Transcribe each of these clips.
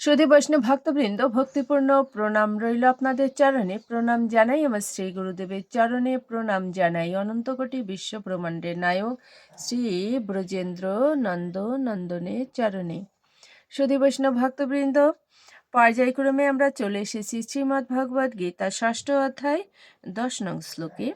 সুধী বৈষ্ণব ভক্তবৃন্দ, ভক্তিপূর্ণ প্রণাম রইল আপনাদের চরণে। প্রণাম জানাই আমার শ্রী গুরুদেবের চরণে, প্রণাম জানাই অনন্ত কোটি বিশ্ব ব্রহ্মাণ্ডের নায়ক শ্রী ব্রজেন্দ্র নন্দ নন্দনের চরণে। সুধী বৈষ্ণব ভক্তবৃন্দ, পর্যায়ক্রমে আমরা চলে এসেছি শ্রীমদ্ ভগবদ্ গীতা ৬ষ্ঠ অধ্যায় ১০ নং শ্লোকে।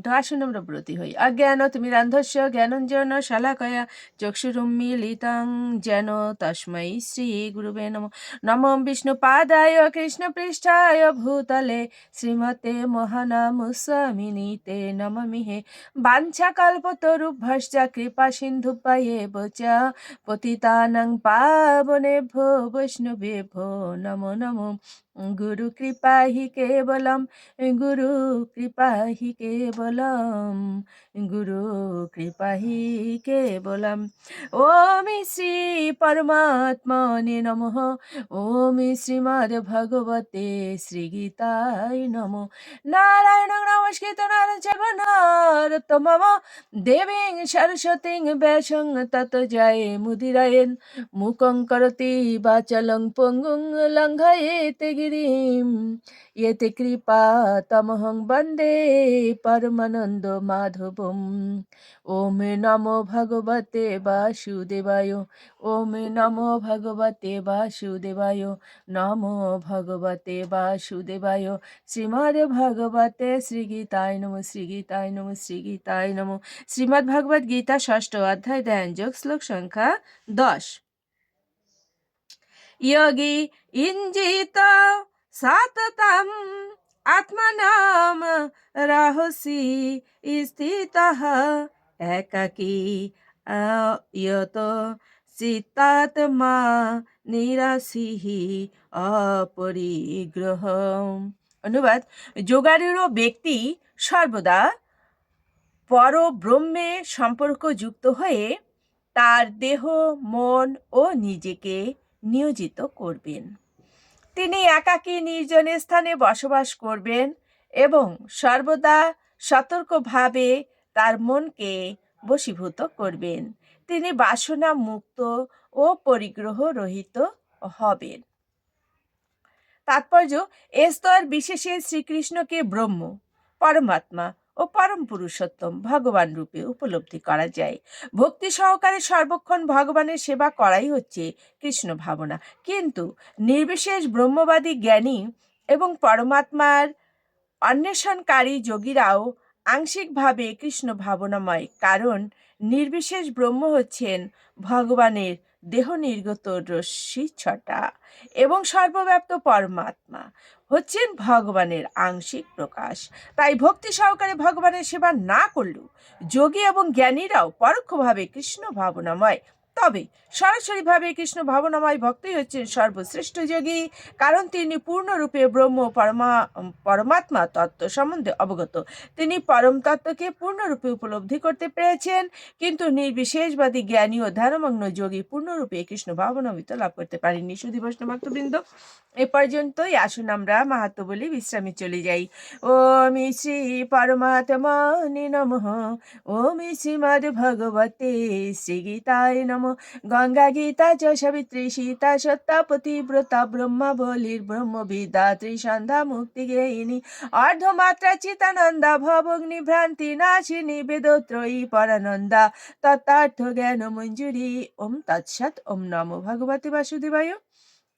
তো আসুন আমরা ব্রতী হই। অজ্ঞানতিমিরান্ধস্য জ্ঞানঞ্জন শালাকয়া চক্ষুরুন্মীলিতং যেন তস্मै শ্রী গুরুবে নমঃ। নমো বিষ্ণুপাদায় কৃষ্ণপৃষ্ঠায় ভূতলে শ্রীমতে মহানামস্বামিনীতে নমামিহে। বাঞ্ছাকল্পতরুভ্যশ্চ কৃপা সিন্ধুভ্যেব চ পতিতানাং পাবনেভ্যো বৈষ্ণবেভ্যো নমো নমো। গুরু কৃপা হি কেবলম, গুরু কৃপা হি কেবলম, গুরু কৃপা হি কেবলম। ওম শ্রী পরমাত্মনে নমঃ। ওম শ্রীমদ্ ভগবতে শ্রীগীতায় নমঃ। নারায়ণং নমস্কৃত্য নরং চৈব নরোত্তমঃ দেবীং সরস্বতীং ব্যাসং ততো জয়মুদীরয়েৎ। মূকং করোতি বাচালং পঙ্গুং লঙ্ঘয়েতে গিরিম ইয়েতে কৃপা তমহং বন্দে পরমানন্দ মাধবম। ওম নমো ভগবতে বাসুদেবায়। ওম নমো ভগবতে বাসুদেবায়। নমো ভগবতে বাসুদেবায়। শ্রীমদ্ ভগবতে শ্রীগীতায় নমঃ। শ্রীগীতায় নমঃ। শ্রীগীতায় নমঃ। শ্রীমদ্ ভগবদ্ গীতা ৬ষ্ঠ অধ্যায় ধ্যানযোগ, শ্লোক সংখ্যা ১০। যোগী ইঞ্জিত সততম আত্মনাম রহসি স্থিতঃ একাকী ইয়ত চিত্তাত্মা নিরাসিহ অপরিগ্রহ। অনুবাদ: যোগারূঢ় ব্যক্তি সর্বদা পরব্রহ্মে সম্পর্কযুক্ত হয়ে তার দেহ, মন ও নিজেকে নিয়োজিত করবেন। তিনি একাকী নির্জন স্থানে বসবাস করবেন এবং সর্বদা সতর্কভাবে তার মনকে বশীভূত করবেন। তিনি বাসনা মুক্ত ও পরিগ্রহ রহিত হবেন। তাৎপর্য: এ স্তর বিশেষে শ্রীকৃষ্ণকে ব্রহ্ম, পরমাত্মা ও পরম পুরুষোত্তম ভগবান রূপে উপলব্ধি করা যায়। ভক্তি সহকারে সর্বক্ষণ ভগবানের সেবা করাই হচ্ছে কৃষ্ণ ভাবনা। কিন্তু নির্বিশেষ ব্রহ্মবাদী জ্ঞানী এবং পরমাত্মার অন্বেষণকারী যোগীরাও আংশিকভাবে কৃষ্ণ ভাবনাময়, কারণ নির্বিশেষ ব্রহ্ম হচ্ছেন ভগবানের দেহ নির্গত রশ্মি ছটা এবং সর্বব্যাপ্ত পরমাত্মা হচ্ছেন ভগবানের আংশিক প্রকাশ। তাই ভক্তি সহকারে ভগবানের সেবা না করলেও যোগী এবং জ্ঞানীরাও পরোক্ষভাবে কৃষ্ণ ভাবনাময়। তবে সরাসরিভাবে কৃষ্ণ ভাবনাময় ভক্তই হচ্ছেন সর্বশ্রেষ্ঠ যোগী, কারণ তিনি পূর্ণরূপে ব্রহ্ম পরমাত্মা তত্ত্ব সম্বন্ধে অবগত। তিনি পরম তত্ত্বকে পূর্ণরূপে উপলব্ধি করতে পেরেছেন। কিন্তু নির্বিশেষবাদী জ্ঞানী ও ধ্যানমগ্ন যোগী পূর্ণরূপে কৃষ্ণ ভাবনামৃত লাভ করতে পারেননি। সুধী বৈষ্ণব ভক্তবৃন্দ, এ পর্যন্তই। আসুন আমরা মাহাত্ম্য বলে বিশ্রামে চলে যাই। ওম শ্রী পরমাত্মনে নমঃ। ওম শ্রীমদ্ ভগবতে শ্রীগীতায় নমঃ। গঙ্গা গীতা চ সাবিত্রী সীতা সত্যা পতিব্রতা ব্রহ্মাবলীর ব্রহ্মবিদ্যা ত্রিসন্ধ্যা মুক্তি গেহিনী অর্ধমাত্রা চিতানন্দা ভবগ্নি ভ্রান্তি নাশিনী বেদত্রয়ী পরানন্দা তত্ত্বার্থ জ্ঞান মঞ্জুরি। ওম তৎসৎ। ওম নমো ভগবতে বাসুদেবায়।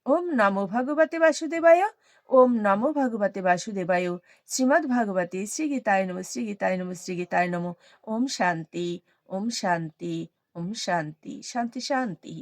ওম নমো ভগবতে বাসুদেবায়। ওম নমো ভগবতে বাসুদেবায়। শ্রীমদ্ ভগবতে শ্রীগীতায় নমঃ। শ্রীগীতায় নমঃ। শ্রীগীতায় নমঃ। ওম শান্তি। ওম শান্তি। ওম শান্তি। শান্তি শান্তি।